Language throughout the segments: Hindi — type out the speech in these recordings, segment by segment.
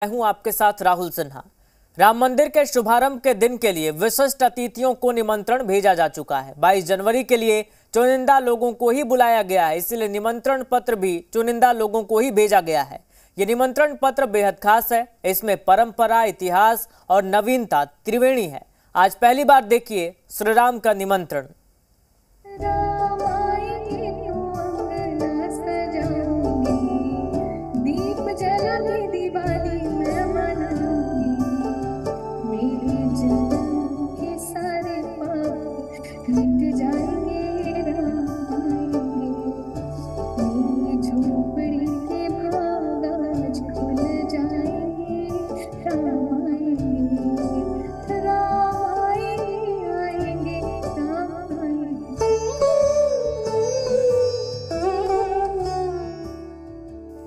मैं हूं आपके साथ राहुल सिन्हा। राम मंदिर के शुभारंभ के दिन के लिए विशिष्ट अतिथियों को निमंत्रण भेजा जा चुका है। 22 जनवरी के लिए चुनिंदा लोगों को ही बुलाया गया है, इसलिए निमंत्रण पत्र भी चुनिंदा लोगों को ही भेजा गया है। ये निमंत्रण पत्र बेहद खास है। इसमें परंपरा, इतिहास और नवीनता त्रिवेणी है। आज पहली बार देखिए श्री राम का निमंत्रण।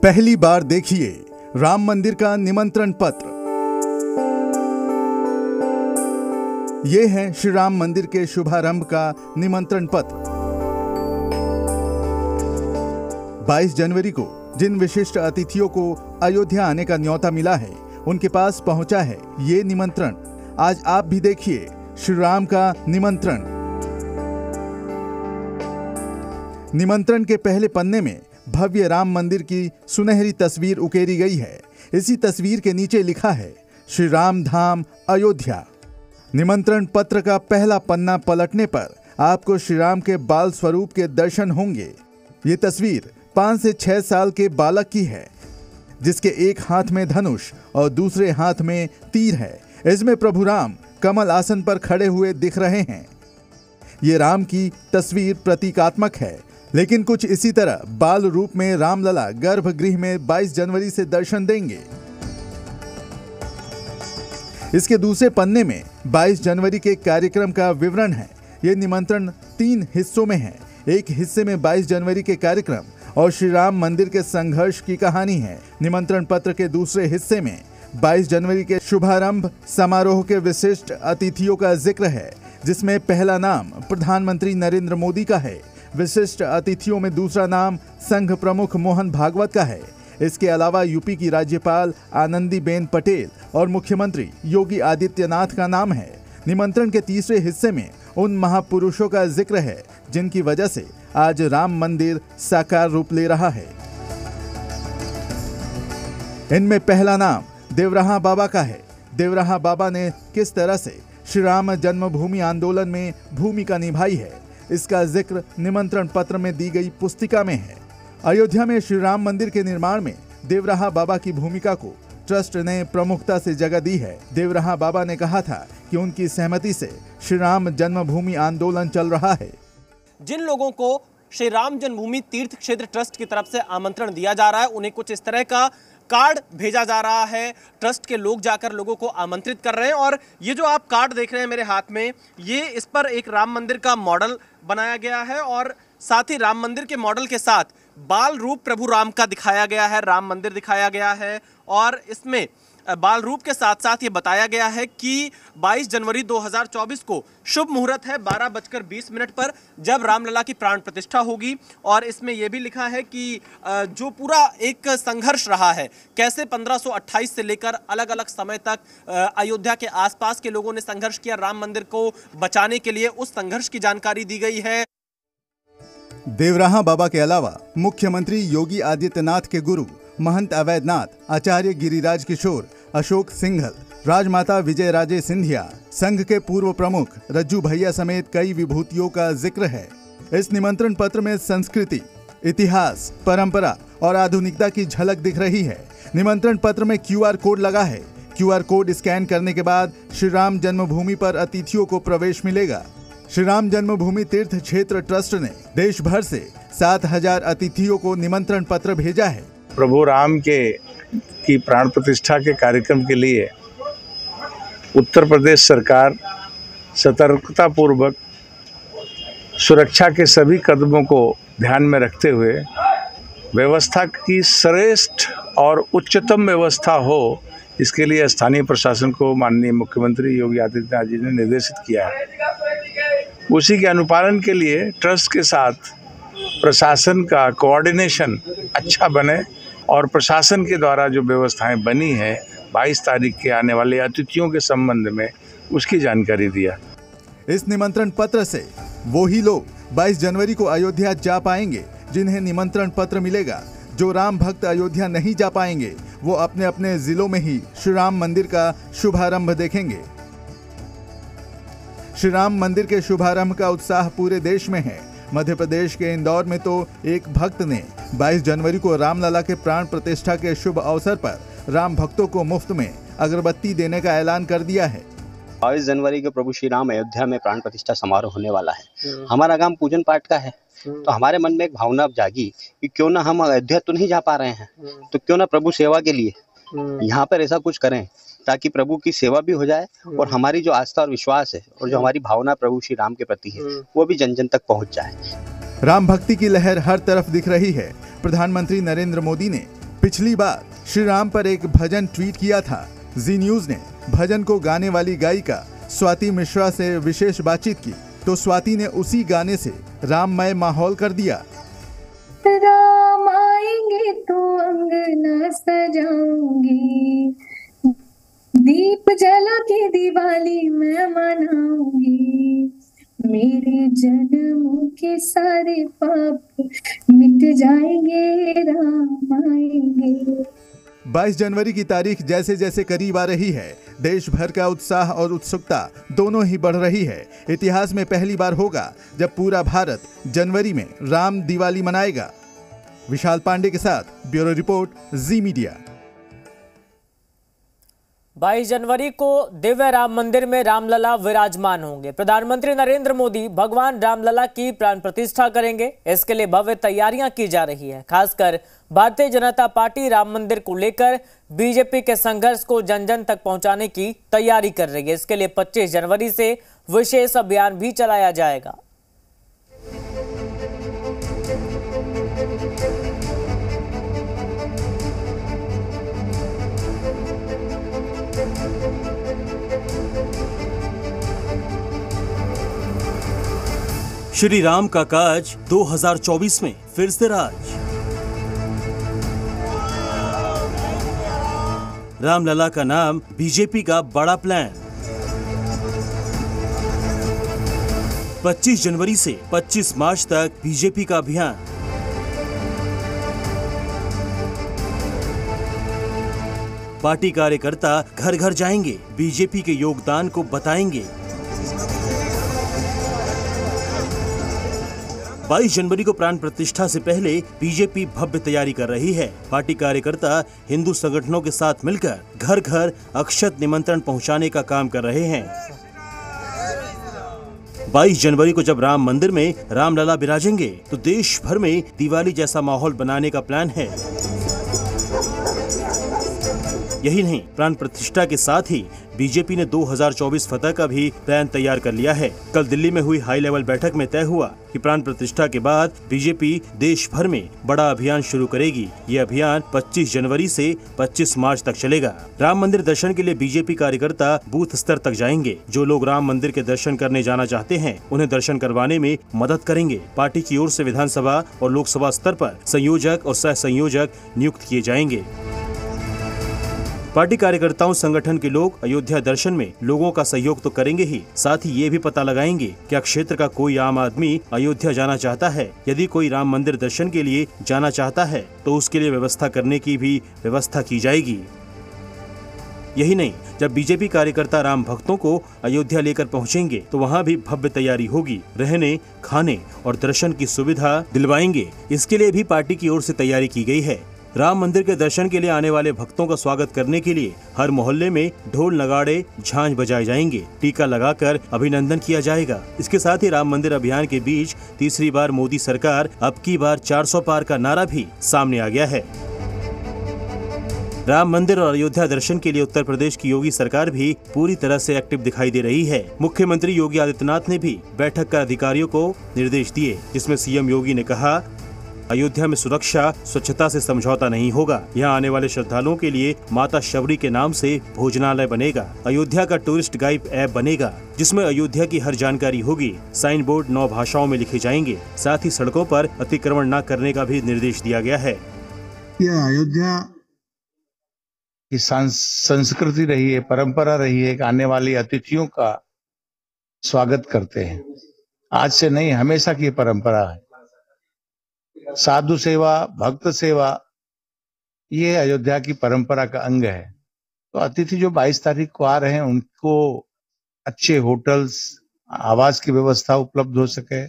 पहली बार देखिए राम मंदिर का निमंत्रण पत्र। ये है श्री राम मंदिर के शुभारंभ का निमंत्रण पत्र। 22 जनवरी को जिन विशिष्ट अतिथियों को अयोध्या आने का न्योता मिला है, उनके पास पहुंचा है ये निमंत्रण। आज आप भी देखिए श्री राम का निमंत्रण। निमंत्रण के पहले पन्ने में भव्य राम मंदिर की सुनहरी तस्वीर उकेरी गई है। इसी तस्वीर के नीचे लिखा है श्री राम धाम अयोध्या। निमंत्रण पत्र का पहला पन्ना पलटने पर आपको श्री राम के बाल स्वरूप के दर्शन होंगे। ये तस्वीर 5 से 6 साल के बालक की है, जिसके एक हाथ में धनुष और दूसरे हाथ में तीर है। इसमें प्रभु राम कमल आसन पर खड़े हुए दिख रहे हैं। ये राम की तस्वीर प्रतीकात्मक है, लेकिन कुछ इसी तरह बाल रूप में रामलला गर्भगृह में 22 जनवरी से दर्शन देंगे। इसके दूसरे पन्ने में 22 जनवरी के कार्यक्रम का विवरण है। यह निमंत्रण 3 हिस्सों में है। एक हिस्से में 22 जनवरी के कार्यक्रम और श्री राम मंदिर के संघर्ष की कहानी है। निमंत्रण पत्र के दूसरे हिस्से में 22 जनवरी के शुभारंभ समारोह के विशिष्ट अतिथियों का जिक्र है, जिसमें पहला नाम प्रधानमंत्री नरेंद्र मोदी का है। विशिष्ट अतिथियों में दूसरा नाम संघ प्रमुख मोहन भागवत का है। इसके अलावा यूपी की राज्यपाल आनंदीबेन पटेल और मुख्यमंत्री योगी आदित्यनाथ का नाम है। निमंत्रण के तीसरे हिस्से में उन महापुरुषों का जिक्र है, जिनकी वजह से आज राम मंदिर साकार रूप ले रहा है। इनमें पहला नाम देवराहा बाबा का है। देवराहा बाबा ने किस तरह से श्री राम जन्मभूमि आंदोलन में भूमिका निभाई है, इसका जिक्र निमंत्रण पत्र में दी गई पुस्तिका में है। अयोध्या में श्री राम मंदिर के निर्माण में देवराहा बाबा की भूमिका को ट्रस्ट ने प्रमुखता से जगह दी है। देवराहा बाबा ने कहा था कि उनकी सहमति से श्री राम जन्मभूमि आंदोलन चल रहा है। जिन लोगों को श्री राम जन्मभूमि तीर्थ क्षेत्र ट्रस्ट की तरफ से आमंत्रण दिया जा रहा है, उन्हें कुछ इस तरह का कार्ड भेजा जा रहा है। ट्रस्ट के लोग जाकर लोगों को आमंत्रित कर रहे हैं। और ये जो आप कार्ड देख रहे हैं मेरे हाथ में, ये इस पर एक राम मंदिर का मॉडल बनाया गया है और साथ ही राम मंदिर के मॉडल के साथ बाल रूप प्रभु राम का दिखाया गया है, राम मंदिर दिखाया गया है। और इसमें बाल रूप के साथ साथ ये बताया गया है कि 22 जनवरी 2024 को शुभ मुहूर्त है 12:20 पर, जब रामलला की प्राण प्रतिष्ठा होगी। और इसमें यह भी लिखा है कि जो पूरा एक संघर्ष रहा है, कैसे 1528 से लेकर अलग अलग समय तक अयोध्या के आसपास के लोगों ने संघर्ष किया राम मंदिर को बचाने के लिए, उस संघर्ष की जानकारी दी गई है। देवराहा बाबा के अलावा मुख्यमंत्री योगी आदित्यनाथ के गुरु महंत अवैधनाथ, आचार्य गिरिराज किशोर, अशोक सिंघल, राजमाता विजय राजे सिंधिया, संघ के पूर्व प्रमुख रज्जू भैया समेत कई विभूतियों का जिक्र है। इस निमंत्रण पत्र में संस्कृति, इतिहास, परंपरा और आधुनिकता की झलक दिख रही है। निमंत्रण पत्र में QR कोड लगा है। QR कोड स्कैन करने के बाद श्री राम जन्मभूमि पर अतिथियों को प्रवेश मिलेगा। श्री राम जन्मभूमि तीर्थ क्षेत्र ट्रस्ट ने देश भर से 7000 अतिथियों को निमंत्रण पत्र भेजा है। प्रभु राम की प्राण प्रतिष्ठा के कार्यक्रम के लिए उत्तर प्रदेश सरकार सतर्कता पूर्वक सुरक्षा के सभी कदमों को ध्यान में रखते हुए व्यवस्था की श्रेष्ठ और उच्चतम व्यवस्था हो, इसके लिए स्थानीय प्रशासन को माननीय मुख्यमंत्री योगी आदित्यनाथ जी ने निर्देशित किया है। उसी के अनुपालन के लिए ट्रस्ट के साथ प्रशासन का कोऑर्डिनेशन अच्छा बने और प्रशासन के द्वारा जो व्यवस्थाएं बनी है 22 तारीख के आने वाले अतिथियों के संबंध में उसकी जानकारी दिया। इस निमंत्रण पत्र से वो ही लोग 22 जनवरी को अयोध्या जा पाएंगे जिन्हें निमंत्रण पत्र मिलेगा। जो राम भक्त अयोध्या नहीं जा पाएंगे वो अपने अपने जिलों में ही श्री राम मंदिर का शुभारंभ देखेंगे। श्री राम मंदिर के शुभारंभ का उत्साह पूरे देश में है। मध्य प्रदेश के इंदौर में तो एक भक्त ने 22 जनवरी को रामलला के प्राण प्रतिष्ठा के शुभ अवसर पर राम भक्तों को मुफ्त में अगरबत्ती देने का ऐलान कर दिया है। 22 जनवरी को प्रभु श्री राम अयोध्या में प्राण प्रतिष्ठा समारोह होने वाला है। हमारा काम पूजन पाठ का है, तो हमारे मन में एक भावना जागी कि क्यों ना हम अयोध्या तो नहीं जा पा रहे हैं, तो क्यों ना प्रभु सेवा के लिए यहाँ पर ऐसा कुछ करें ताकि प्रभु की सेवा भी हो जाए और हमारी जो आस्था और विश्वास है और जो हमारी भावना प्रभु श्री राम के प्रति है वो भी जन जन तक पहुँच जाए। राम भक्ति की लहर हर तरफ दिख रही है। प्रधानमंत्री नरेंद्र मोदी ने पिछली बार श्री राम पर एक भजन ट्वीट किया था। जी न्यूज ने भजन को गाने वाली गायिका स्वाति मिश्रा से विशेष बातचीत की तो स्वाति ने उसी गाने से राममय माहौल कर दिया। राम आएंगे तो अंगना सजाऊंगी, दीप जला के दिवाली मैं मनाऊंगी, मेरे जन्मों के सारे पाप मिट जाएंगे, राम आएंगे। 22 जनवरी की तारीख जैसे जैसे करीब आ रही है, देश भर का उत्साह और उत्सुकता दोनों ही बढ़ रही है। इतिहास में पहली बार होगा जब पूरा भारत जनवरी में राम दिवाली मनाएगा। विशाल पांडे के साथ ब्यूरो रिपोर्ट, जी मीडिया। 22 जनवरी को दिव्य राम मंदिर में रामलला विराजमान होंगे। प्रधानमंत्री नरेंद्र मोदी भगवान रामलला की प्राण प्रतिष्ठा करेंगे। इसके लिए भव्य तैयारियां की जा रही है। खासकर भारतीय जनता पार्टी राम मंदिर को लेकर बीजेपी के संघर्ष को जन जन तक पहुंचाने की तैयारी कर रही है। इसके लिए 25 जनवरी से विशेष अभियान भी चलाया जाएगा। श्री राम का काज 2024 में फिर से राज। रामलला का नाम बीजेपी का बड़ा प्लान। 25 जनवरी से 25 मार्च तक बीजेपी का अभियान। पार्टी कार्यकर्ता घर घर जाएंगे, बीजेपी के योगदान को बताएंगे। 22 जनवरी को प्राण प्रतिष्ठा से पहले बीजेपी भव्य तैयारी कर रही है। पार्टी कार्यकर्ता हिंदू संगठनों के साथ मिलकर घर घर अक्षत निमंत्रण पहुंचाने का काम कर रहे हैं। 22 जनवरी को जब राम मंदिर में रामलला विराजेंगे तो देश भर में दिवाली जैसा माहौल बनाने का प्लान है। यही नहीं, प्राण प्रतिष्ठा के साथ ही बीजेपी ने 2024 फतह का भी प्लान तैयार कर लिया है। कल दिल्ली में हुई हाई लेवल बैठक में तय हुआ कि प्राण प्रतिष्ठा के बाद बीजेपी देश भर में बड़ा अभियान शुरू करेगी। ये अभियान 25 जनवरी से 25 मार्च तक चलेगा। राम मंदिर दर्शन के लिए बीजेपी कार्यकर्ता बूथ स्तर तक जाएंगे। जो लोग राम मंदिर के दर्शन करने जाना चाहते हैं उन्हें दर्शन करवाने में मदद करेंगे। पार्टी की ओर से विधानसभा और लोकसभा स्तर पर संयोजक और सह संयोजक नियुक्त किए जाएंगे। पार्टी कार्यकर्ताओं संगठन के लोग अयोध्या दर्शन में लोगों का सहयोग तो करेंगे ही, साथ ही ये भी पता लगाएंगे क्या क्षेत्र का कोई आम आदमी अयोध्या जाना चाहता है। यदि कोई राम मंदिर दर्शन के लिए जाना चाहता है तो उसके लिए व्यवस्था करने की भी व्यवस्था की जाएगी। यही नहीं, जब बीजेपी कार्यकर्ता राम भक्तों को अयोध्या लेकर पहुंचेंगे तो वहां भी भव्य तैयारी होगी। रहने, खाने और दर्शन की सुविधा दिलवाएंगे। इसके लिए भी पार्टी की ओर से तैयारी की गई है। राम मंदिर के दर्शन के लिए आने वाले भक्तों का स्वागत करने के लिए हर मोहल्ले में ढोल नगाड़े झांझ बजाए जाएंगे। टीका लगाकर अभिनंदन किया जाएगा। इसके साथ ही राम मंदिर अभियान के बीच तीसरी बार मोदी सरकार अब की बार 400 पार का नारा भी सामने आ गया है। राम मंदिर और अयोध्या दर्शन के लिए उत्तर प्रदेश की योगी सरकार भी पूरी तरह से एक्टिव दिखाई दे रही है। मुख्यमंत्री योगी आदित्यनाथ ने भी बैठक कर अधिकारियों को निर्देश दिए, जिसमें सीएम योगी ने कहा, अयोध्या में सुरक्षा, स्वच्छता से समझौता नहीं होगा। यहाँ आने वाले श्रद्धालुओं के लिए माता शबरी के नाम से भोजनालय बनेगा। अयोध्या का टूरिस्ट गाइड ऐप बनेगा, जिसमें अयोध्या की हर जानकारी होगी। साइन बोर्ड 9 भाषाओं में लिखे जाएंगे। साथ ही सड़कों पर अतिक्रमण न करने का भी निर्देश दिया गया है। यह अयोध्या की संस्कृति रही है, परंपरा रही है कि आने वाली अतिथियों का स्वागत करते हैं। आज से नहीं, हमेशा की परंपरा है। साधु सेवा, भक्त सेवा, ये अयोध्या की परंपरा का अंग है। तो अतिथि जो 22 तारीख को आ रहे हैं उनको अच्छे होटल्स, आवास की व्यवस्था उपलब्ध हो सके,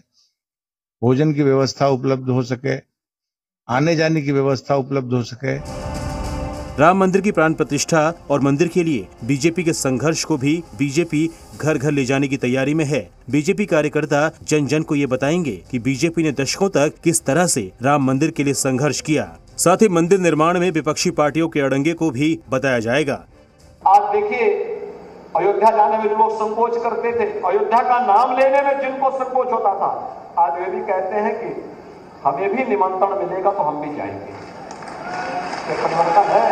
भोजन की व्यवस्था उपलब्ध हो सके, आने जाने की व्यवस्था उपलब्ध हो सके। राम मंदिर की प्राण प्रतिष्ठा और मंदिर के लिए बीजेपी के संघर्ष को भी बीजेपी घर घर ले जाने की तैयारी में है। बीजेपी कार्यकर्ता जन जन को ये बताएंगे कि बीजेपी ने दशकों तक किस तरह से राम मंदिर के लिए संघर्ष किया। साथ ही मंदिर निर्माण में विपक्षी पार्टियों के अड़ंगे को भी बताया जाएगा। आज देखिए, अयोध्या जाने में जो लोग संकोच करते थे, अयोध्या का नाम लेने में जिनको संकोच होता था, आज वे भी कहते हैं कि हमें भी निमंत्रण मिलेगा तो हम भी जाएंगे। ये परिवर्तन है,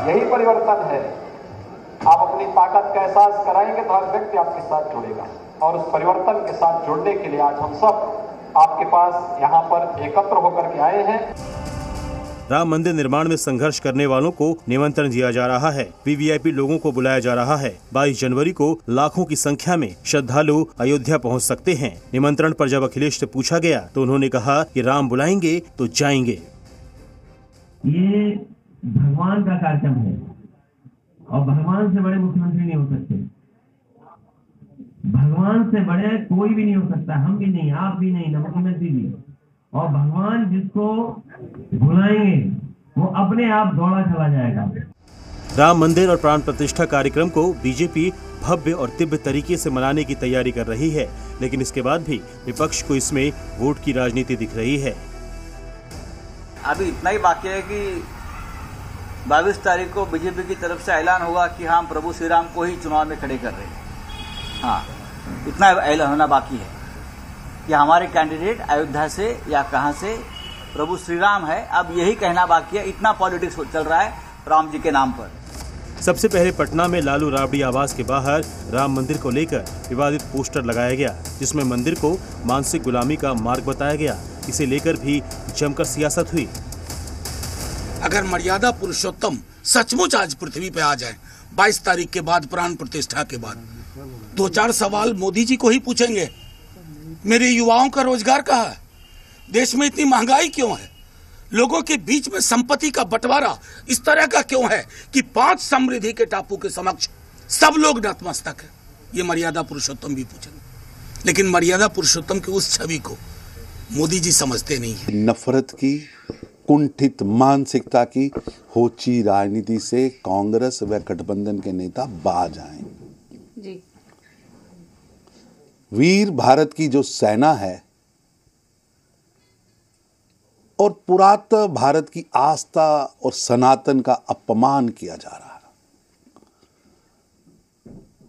यही परिवर्तन है। आप अपनी ताकत का एहसास कराएंगे तो हर व्यक्ति आपके साथ जुड़ेगा, और उस परिवर्तन के साथ जुड़ने के लिए आज हम सब आपके पास यहाँ पर एकत्र होकर के आए हैं। राम मंदिर निर्माण में संघर्ष करने वालों को निमंत्रण दिया जा रहा है। वीवीआईपी लोगों को बुलाया जा रहा है। 22 जनवरी को लाखों की संख्या में श्रद्धालु अयोध्या पहुंच सकते हैं। निमंत्रण पर जब अखिलेश से पूछा गया तो उन्होंने कहा कि राम बुलाएंगे तो जाएंगे। ये भगवान का कार्यक्रम है और भगवान से बड़े मुख्यमंत्री नहीं हो सकते। भगवान से बड़े कोई भी नहीं हो सकता, हम भी नहीं, आप भी नहीं, न मुख्यमंत्री भी। और भगवान जिसको बुलाएंगे वो अपने आप दौड़ा चला जाएगा। राम मंदिर और प्राण प्रतिष्ठा कार्यक्रम को बीजेपी भव्य और दिव्य तरीके से मनाने की तैयारी कर रही है, लेकिन इसके बाद भी विपक्ष को इसमें वोट की राजनीति दिख रही है। अभी इतना ही बाकी है कि 22 तारीख को बीजेपी की तरफ से ऐलान होगा कि हम प्रभु श्री राम को ही चुनाव में खड़े कर रहे हैं। हाँ, इतना ऐलान होना बाकी है कि हमारे कैंडिडेट अयोध्या से या कहां से प्रभु श्री राम है। अब यही कहना बाकी है। इतना पॉलिटिक्स चल रहा है राम जी के नाम पर। सबसे पहले पटना में लालू राबड़ी आवास के बाहर राम मंदिर को लेकर विवादित पोस्टर लगाया गया, जिसमें मंदिर को मानसिक गुलामी का मार्ग बताया गया। इसे लेकर भी जमकर सियासत हुई। अगर मर्यादा पुरुषोत्तम सचमुच आज पृथ्वी पे आ जाए 22 तारीख के बाद, प्राण प्रतिष्ठा के बाद, 2-4 सवाल मोदी जी को ही पूछेंगे। मेरे युवाओं का रोजगार कहाँ है? देश में इतनी महंगाई क्यों है? लोगों के बीच में संपत्ति का बंटवारा इस तरह का क्यों है कि 5 समृद्धि के टापू के समक्ष सब लोग नतमस्तक है? ये मर्यादा पुरुषोत्तम भी पूछेंगे, लेकिन मर्यादा पुरुषोत्तम की उस छवि को मोदी जी समझते नहीं है। नफरत की, कुंठित मानसिकता की होची राजनीति से कांग्रेस व गठबंधन के नेता बाज आए। जी। वीर भारत की जो सेना है और पुरातन भारत की आस्था और सनातन का अपमान किया जा रहा है।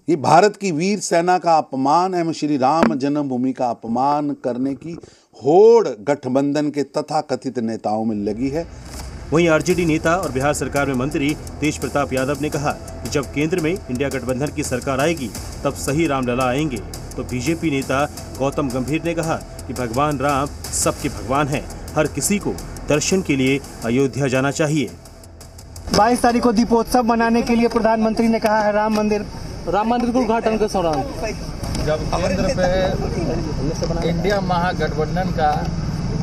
ये भारत की वीर सेना का अपमान एवं श्री राम जन्मभूमि का अपमान करने की होड़ गठबंधन के तथाकथित नेताओं में लगी है। वहीं आरजेडी नेता और बिहार सरकार में मंत्री तेज प्रताप यादव ने कहा कि जब केंद्र में इंडिया गठबंधन की सरकार आएगी तब सही रामलला आएंगे। तो बीजेपी नेता गौतम गंभीर ने कहा कि भगवान राम सबके भगवान हैं, हर किसी को दर्शन के लिए अयोध्या जाना चाहिए। 22 तारीख को दीपोत्सव मनाने के लिए प्रधानमंत्री ने कहा है राम मंदिर के उद्घाटन के दौरान जब केंद्र पे इंडिया महागठबंधन का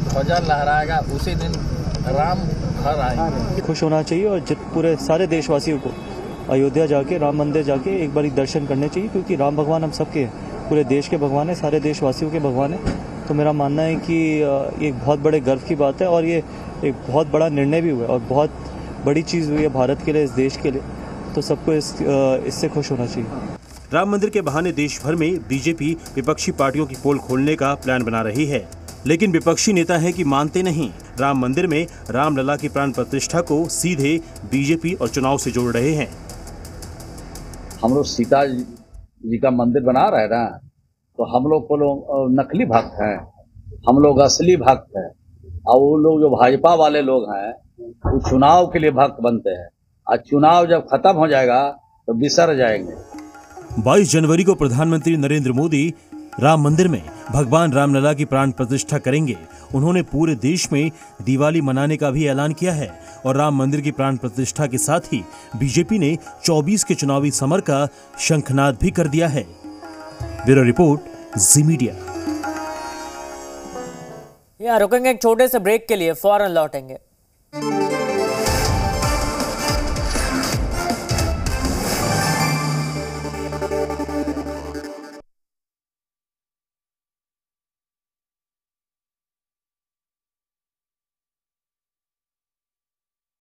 ध्वजा लहराएगा उसी दिन राम घर आएंगे। खुश होना चाहिए और पूरे सारे देशवासियों को अयोध्या जाके राम मंदिर जाके एक बार दर्शन करने चाहिए, क्योंकि राम भगवान हम सबके हैं, पूरे देश के भगवान है, सारे देशवासियों के भगवान है। तो मेरा मानना है कि ये एक बहुत बड़े गर्व की बात है और ये एक बहुत बड़ा निर्णय भी हुआ है और बहुत बड़ी चीज़ हुई है भारत के लिए, इस देश के लिए। तो सबको इससे खुश होना चाहिए। राम मंदिर के बहाने देश भर में बीजेपी विपक्षी पार्टियों की पोल खोलने का प्लान बना रही है, लेकिन विपक्षी नेता है कि मानते नहीं। राम मंदिर में रामलला की प्राण प्रतिष्ठा को सीधे बीजेपी और चुनाव से जोड़ रहे हैं। हम लोग सीता जी का मंदिर बना रहे हैं ना, तो हम लोग को लोग नकली भक्त हैं, हम लोग असली भक्त हैं। और वो लोग जो भाजपा वाले लोग हैं वो चुनाव के लिए भक्त बनते हैं, और चुनाव जब खत्म हो जाएगा तो बिसर जाएंगे। 22 जनवरी को प्रधानमंत्री नरेंद्र मोदी राम मंदिर में भगवान रामलला की प्राण प्रतिष्ठा करेंगे। उन्होंने पूरे देश में दिवाली मनाने का भी ऐलान किया है और राम मंदिर की प्राण प्रतिष्ठा के साथ ही बीजेपी ने 24 के चुनावी समर का शंखनाद भी कर दिया है। ब्यूरो रिपोर्ट, जी मीडिया। यहाँ रुकेंगे एक छोटे से ब्रेक के लिए, फौरन लौटेंगे।